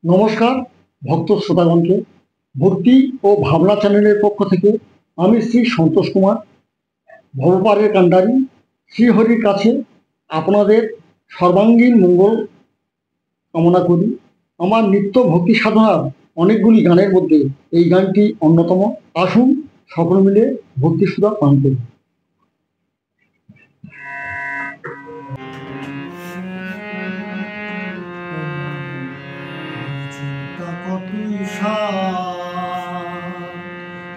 নমস্কার ভক্ত শ্রোতাগণকে ভক্তি ও ভাবনা চ্যানেলের পক্ষ থেকে আমি শ্রী সন্তোষ কুমার ভবপারের কান্ডারি শ্রীহরির কাছে আপনাদের সর্বাঙ্গীন মঙ্গল কামনা করি। আমার নিত্য ভক্তি সাধনার অনেকগুলি গানের মধ্যে এই গানটি অন্যতম। আসুন সকলে মিলে ভক্তি সুধা পান করি।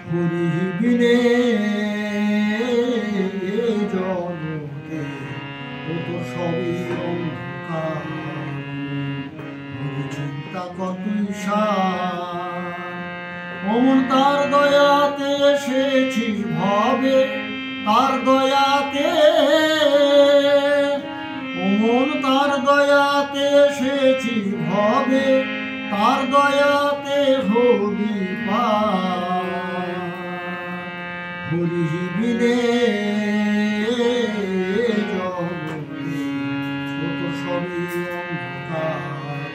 হরি বিনে জগতে কত সবই অন্ধকার, হরি চিন্তা কত অমন তার দয়াতে এসেছিস ভবে, তার দয়াতে অমন তার দয়াতে এসেছিস ভবে, তার দয়াতে হবি পার। হরি বিনে জগতে কত সবই অন্ধকার,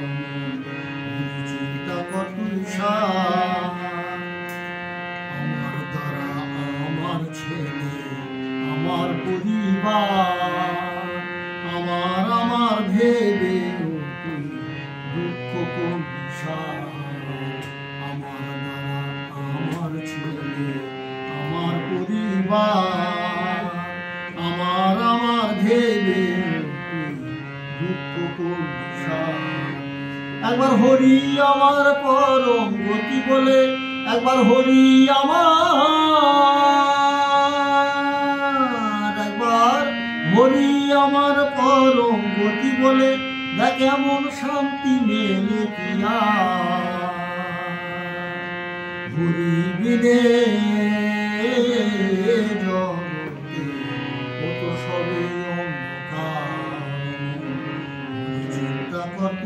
হরি চিন্তা কত আমার দ্বারা আমার ছেলে আমার পরিবার, আমার ভেবে দুঃখ কোন আমার দ্বারা আমার ছেলে আমার পরিবার, আমার ভেবে দুঃখ কোন একবার হরি আমার পরম গতি বলে, একবার হরি আমার, একবার হরি আমার পরম গতি বলে, দেখ এমন শান্তি মেলে কিয়া। হরি বিনে জগতে কত সবে অন্ধকার, চিন্তা কত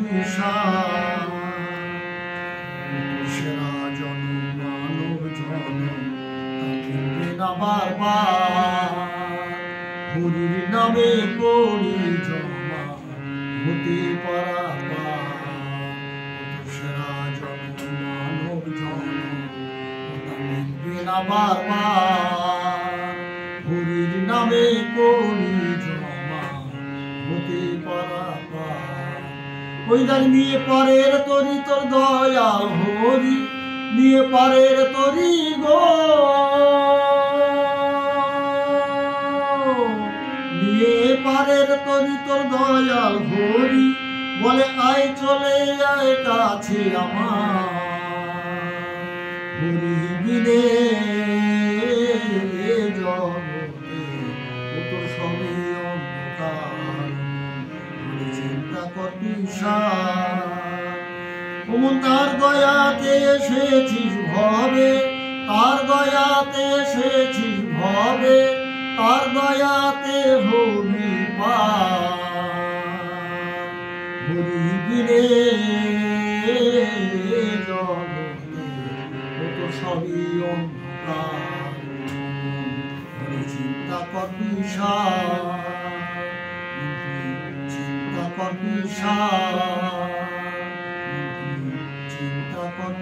সেরা জনম মানব জনম তাকে না বারবার, হরির নামে করি জমা হতে পারা সেরা জনম মানব জনম মিলবে না বারবার, হরির নামে করি জমা হতে পারা। ওই দেখ নিয়ে পারের তরি তোর দয়াল হরি, নিয়ে পারের তরি গো, নিয়ে পারের তরি তোর দয়াল হরি, বলে আয় চলে আয় কাছে আমার। হরি বিনে জগতে কত সবে অন্ধকার, হরি চিন্তা কত অমন তার দয়াতে এসেছিস ভবে, তার দয়াতে এসেছিস ভবে, তার দয়াতে হবি পার। হরি বিনে জগতে কত সবই অন্ধকার, হরি চিন্তা কত চিন্তা কত চিন্তা কত